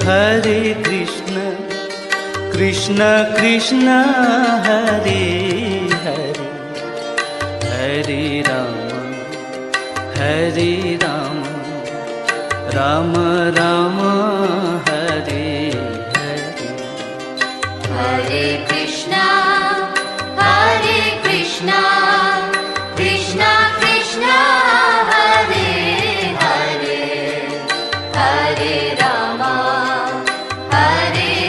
Hare Krishna Krishna Krishna Hare Hare, Hare Ram Ram Ram Hare Hare. Hare Krishna Krishna Krishna Hare Hare, Hare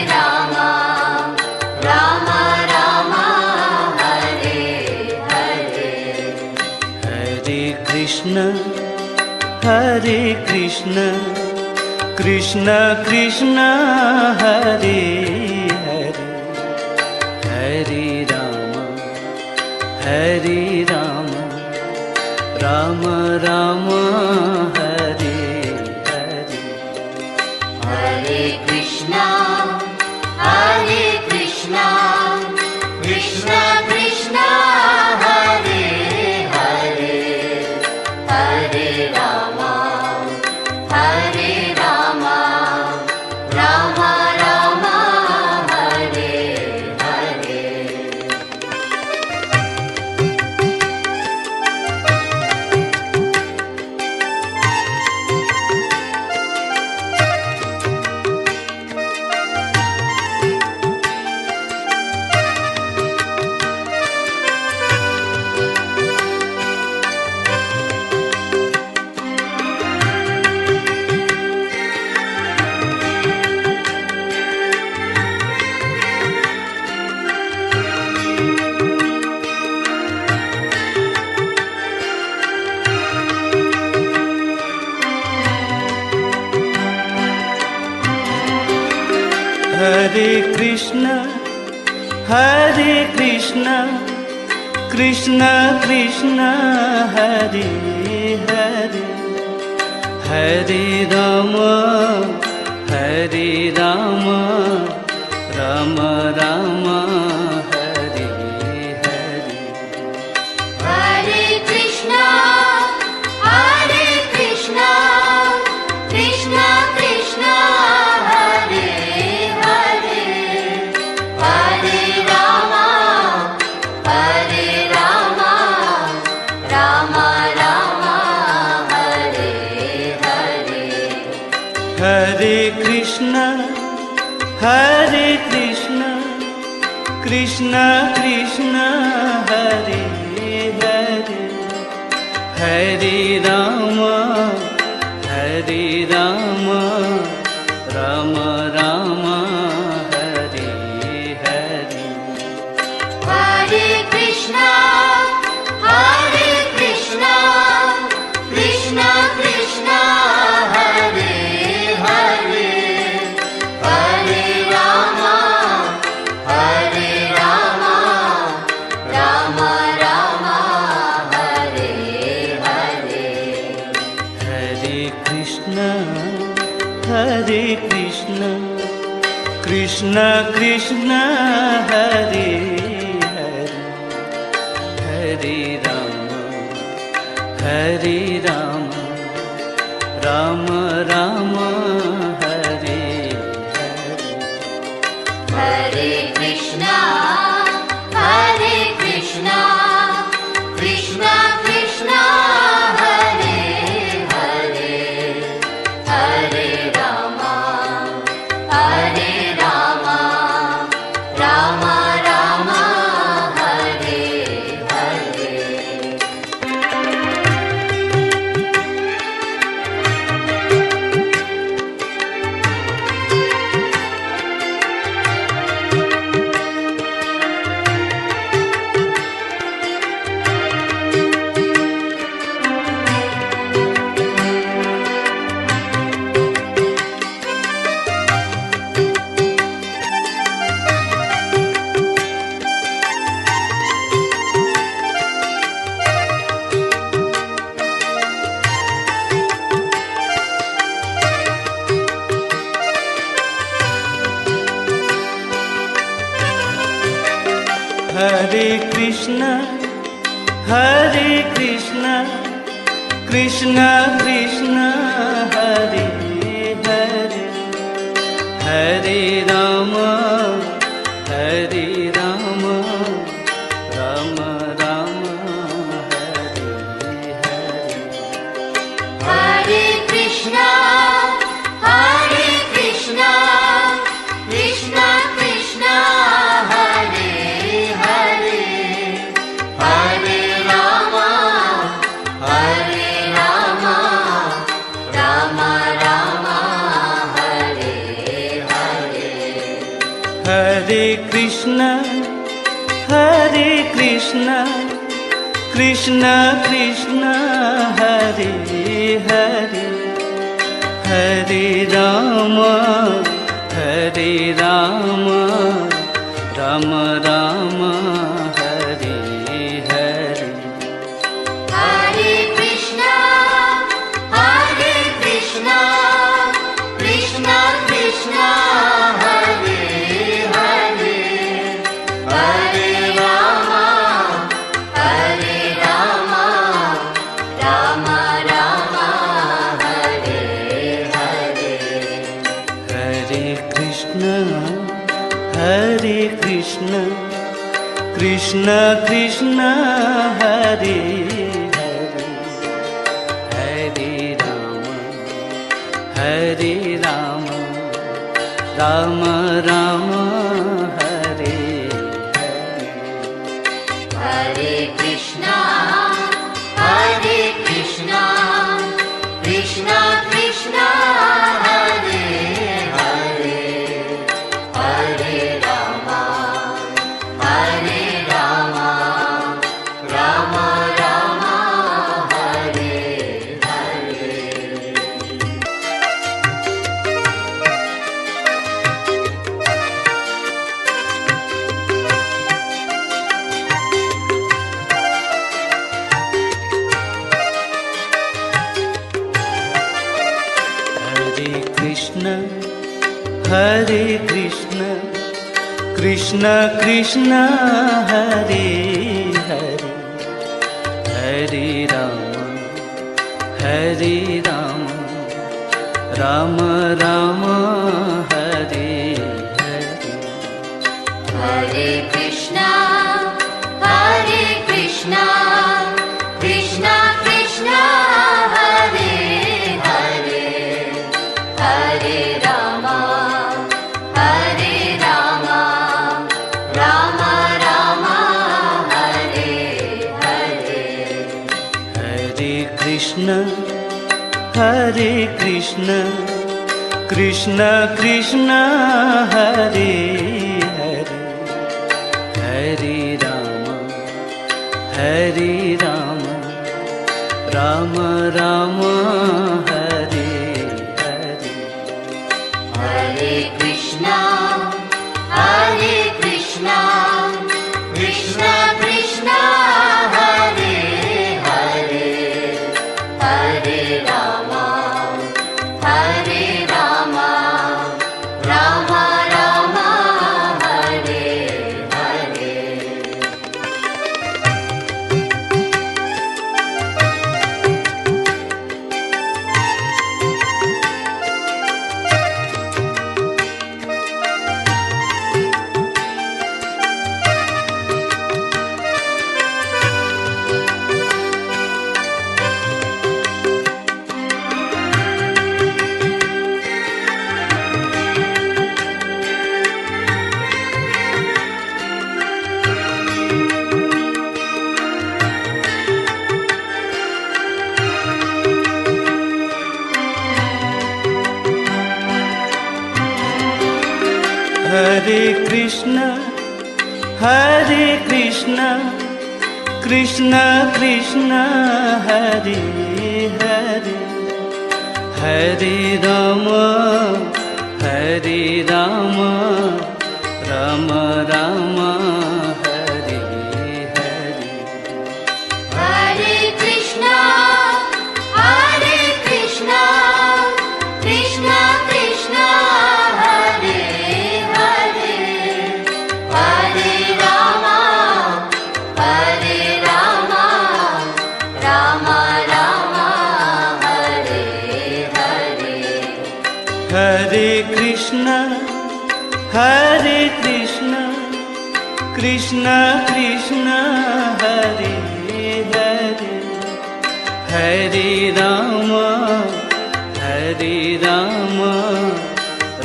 Ram Ram Ram Hare Hare. Hare Krishna Krishna Krishna Hare Hare, Hare Ram Ram Ram Hare Hare. Hare Krishna Krishna Krishna Hare Hare, Hare Ram Ram Ram Hare Hare. Hare Krishna Krishna Krishna Hare Hare, Hare Ram Ram Ram Hare Hare. Hare Krishna Krishna Krishna Hare Hare, Hare Ram Ram Ram Hare Hare. Hare Krishna Krishna Krishna Hare Hare, Hare Ram Ram Ram Hare Hare. Hare Krishna Krishna Krishna Hare Hare, Hare Ram Ram Ram Hare Hare. Hare Krishna Krishna Krishna Hare Hare, Hare Ram Ram Ram Hare Hare. Hare Krishna Krishna Krishna Hare Hare, Hare Ram Ram Ram Hare Hare. Hare Krishna Krishna Krishna Hare Hare, Krishna Hare Krishna Krishna Krishna Hare Hare Hare Ram Ram Ram Hare Hare Hare Krishna, Krishna Krishna, Hare Hare, Hare Rama, Rama Rama, Hare Hare. Hare Krishna Krishna Krishna Hare Hare Hare Ram Ram Ram Hare Hare Hare Krishna, Krishna Krishna, Hare Hare, Hare Rama, Rama Rama, Hare Hare. Hare Krishna Krishna Krishna Hare Hare Hare Ram Ram Ram Hare Hare Hare Krishna, Krishna Krishna, Hare Hare, Hare Rama, Rama Rama, Hare Hare. Hare Krishna Krishna Krishna Hare Hare Hare Ram Ram Ram Hare Hare Hare Krishna, Krishna Krishna, Hare Hare, Hare Rama, Rama Rama, Hare Hare. Hare Krishna Krishna Krishna Hare Hare Hare Ram Ram Ram Hare Hare Hare Krishna, Krishna Krishna, Hare Hare, Hare Rama, Rama Rama, Hare Hare. Hare Krishna Krishna Krishna Hare Hare Hare Ram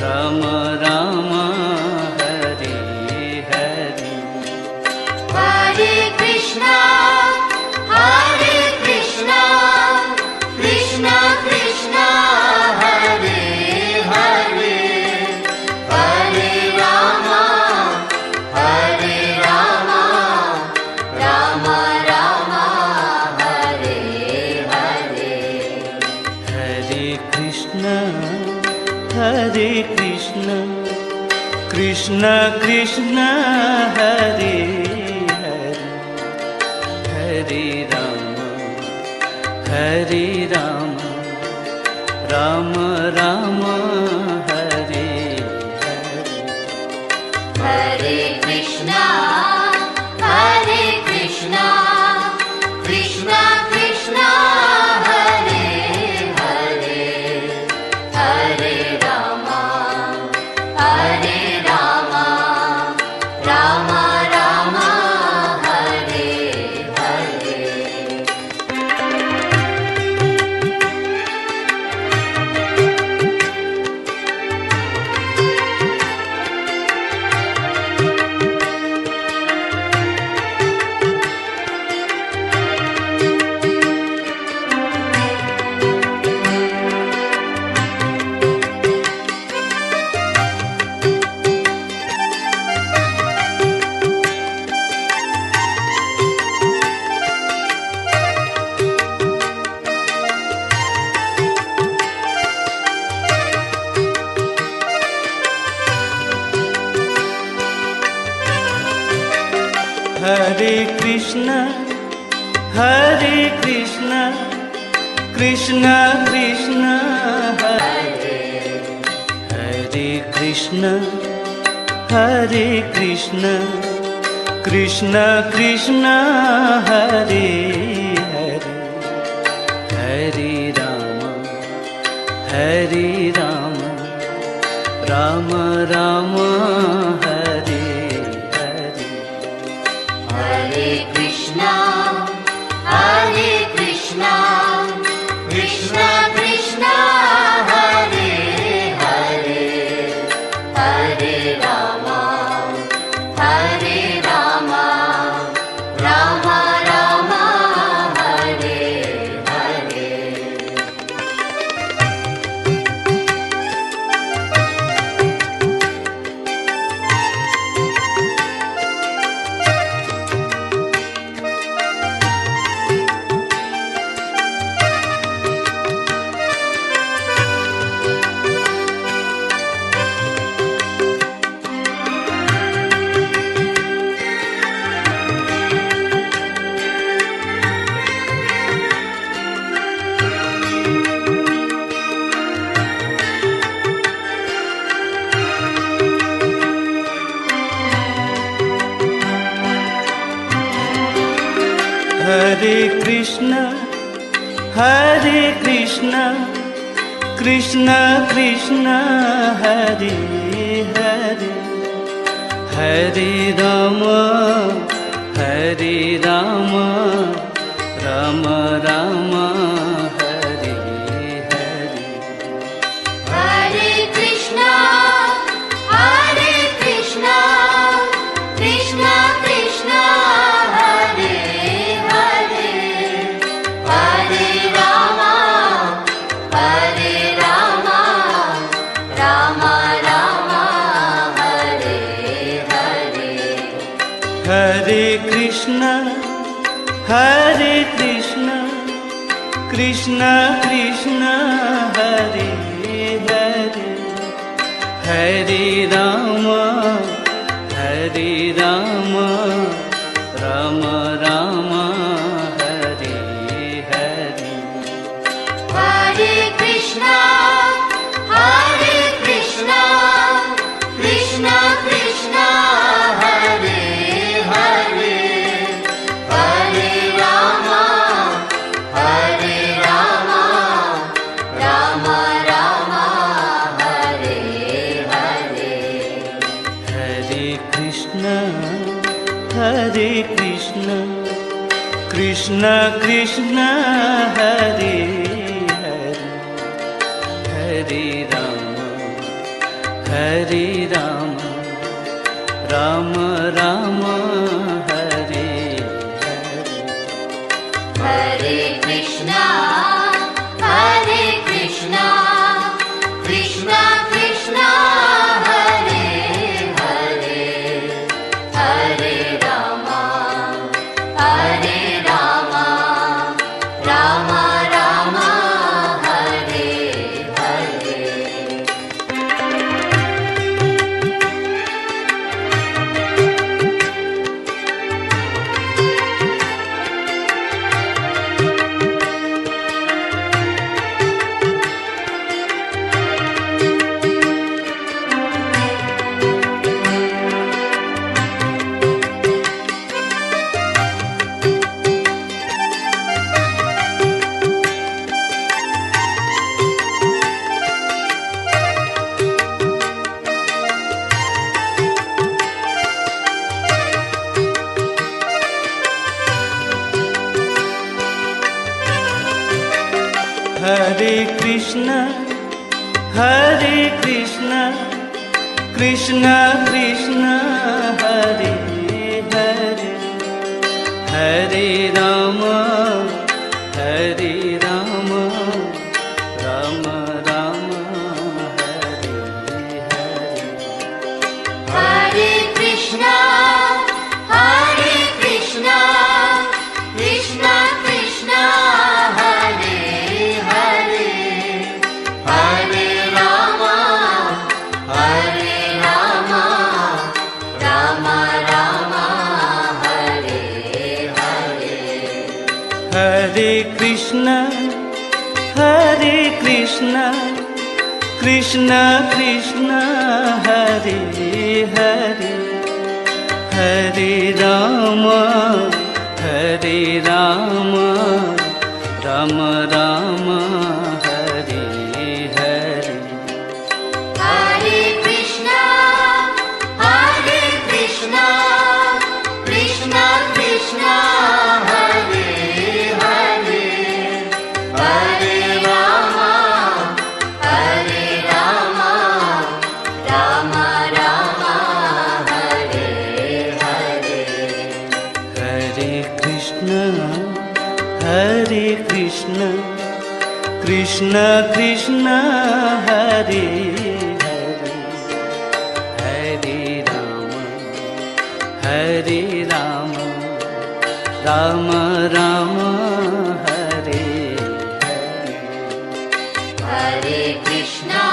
Ram Ram Hare Hare Hare Krishna, Krishna Krishna, Hare Hare, Hare Rama, Krishna Hare Krishna Krishna Krishna Hare Hare Hare Ram Ram Ram Hare Hare Hare Krishna, Krishna Krishna, Hare Hare, Hare Rama, Rama Rama, Hare Hare. Hare Krishna Krishna Krishna Hare Hare Krishna Krishna Krishna Hare Hare Hare Ram Ram Ram Hare Hare Hare Krishna, Krishna Krishna, Hare Hare, Hare Rama, Rama Rama, Hare Hare. Hare Krishna Krishna Krishna Hare Hare Hare Ram Ram Ram Hare Hare Hare Krishna, Krishna Krishna, Hare Hare, Hare Rama, Rama Rama, Hare Hare. Hare Krishna Krishna Krishna Hare Hare Hare Ram Ram Ram Hare Hare Hare Krishna, Krishna Krishna, Hare Hare, Hare Rama, Rama Rama, Hare Hare. Hare Krishna Krishna Krishna Hare Hare Hare Ram Ram Ram Hare Hare Hare Krishna, Krishna Krishna, Hare Hare, Hare Rama, Rama Hare Krishna, Hare Krishna, Krishna Krishna, Hare Hare, Hare Rama, Hare Rama, Rama Rama, Hare Hare. Hare Krishna, Hare Krishna, Krishna Krishna, Hare Hare, Hare Rama, Hare Rama, Rama Rama, Hare Hare. Hare Krishna, Hare Krishna, Krishna Krishna, Hare Hare, Hare Rama, Hare Rama, Rama Rama, Hare Hare. Hare Krishna, Hare Krishna, Krishna Krishna, Hare Hare, Hare Rama, Hare Rama, Rama Rama, Hare Hare. Hare Krishna, Hare Krishna, Krishna Krishna, Hare Hare, Hare Rama, Hare Rama, Rama Rama, Hare Hare. Hare Krishna,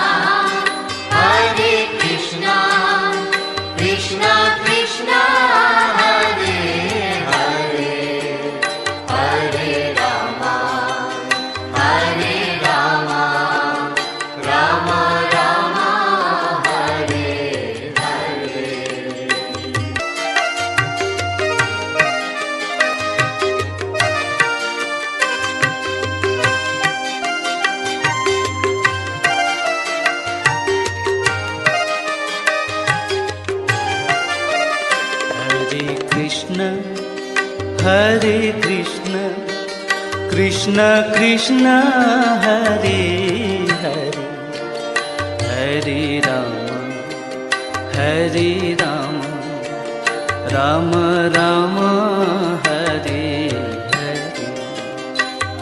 Hare Krishna, Krishna Krishna, Hare Hare, Hare Rama, Hare Rama, Rama Rama, Hare Hare. Hare Krishna, Hare Krishna, Krishna Krishna, Hare Hare, Hare Rama, Hare Rama, Rama Rama, Hare Hare.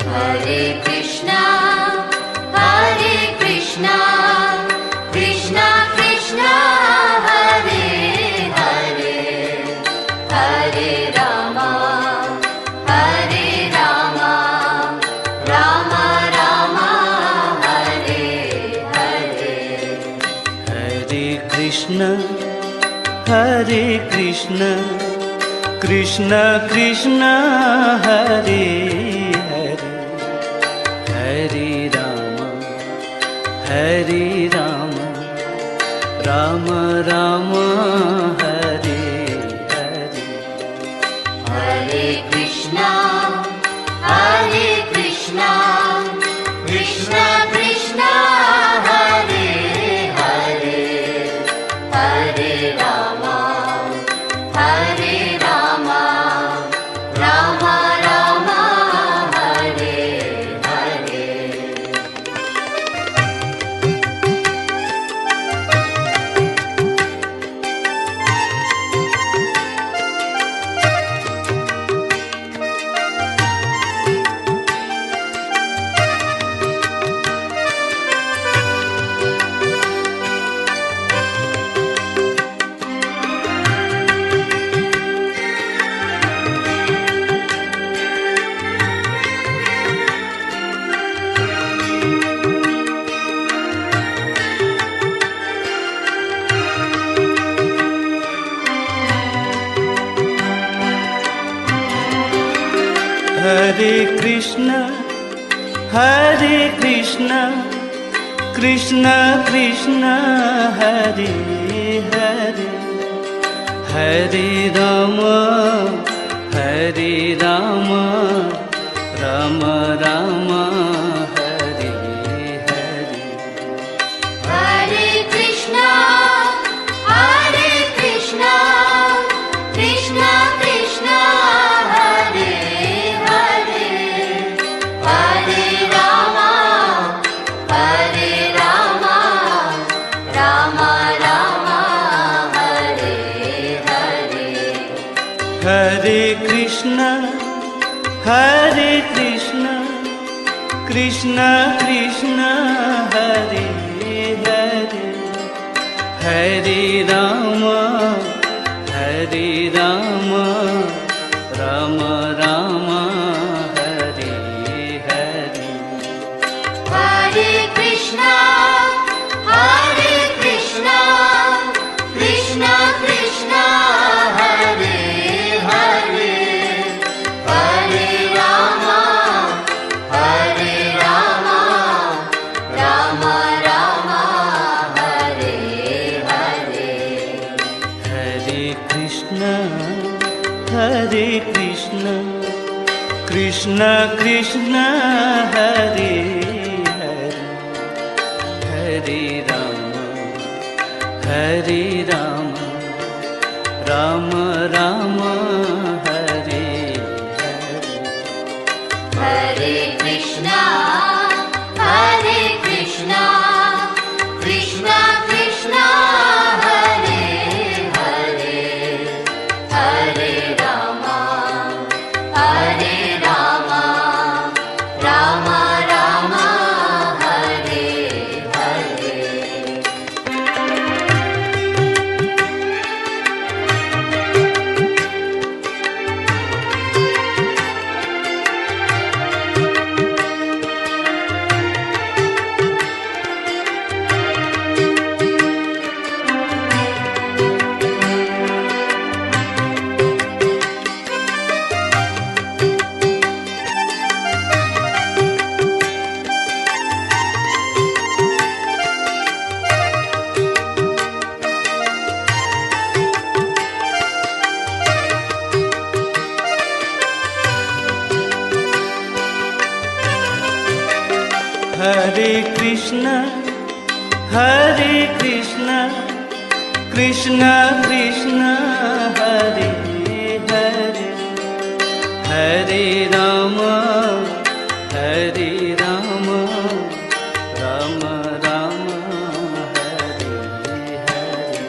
Hare Krishna, Hare Krishna, Krishna Krishna, Hare Hare, Hare Rama, Hare Rama, Rama Rama, Hare Hare. Hare Krishna, Hare Krishna, Krishna Krishna, Hare Hare, Hare Rama, Hare Rama, Rama Rama, Hare Hare. Hare Krishna, Hare Krishna, Krishna Krishna, Hare Hare, Hare Rama, Hare Rama, Rama Rama, Hare Hare. Hare Krishna, Hare Krishna, Krishna Krishna, Hare Hare, Hare Rama, Hare Rama, Rama Rama, Hare Hare. Hare Krishna, Hare Krishna, Krishna Krishna, Hare Hare, Hare Rama, Hare Krishna Krishna Krishna Hare Hare, Hare Ram Ram Ram Hare Hare. Hare Krishna Krishna Krishna Hare Hare, Hare Ram Ram Ram Hare Hare. Hare Krishna Krishna Krishna Hare Hare, Hare Ram Ram Ram Hare Hare. Hare Krishna Krishna Krishna Hare Hare, Hare Ram Ram Ram Hare Hare. Hare Krishna Krishna Krishna Hare Hare, Hare Ram Ram Ram Hare Hare.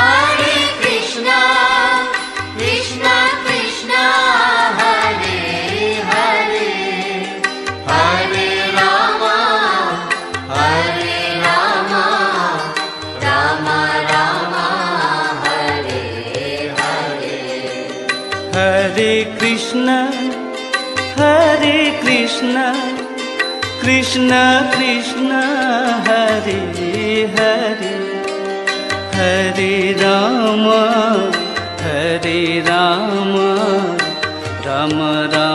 Hare Krishna Krishna Krishna Hare Hare, Hare Ram Ram Ram Hare Hare. Hare Krishna Krishna Krishna Hare Hare, Hare Ram Ram Ram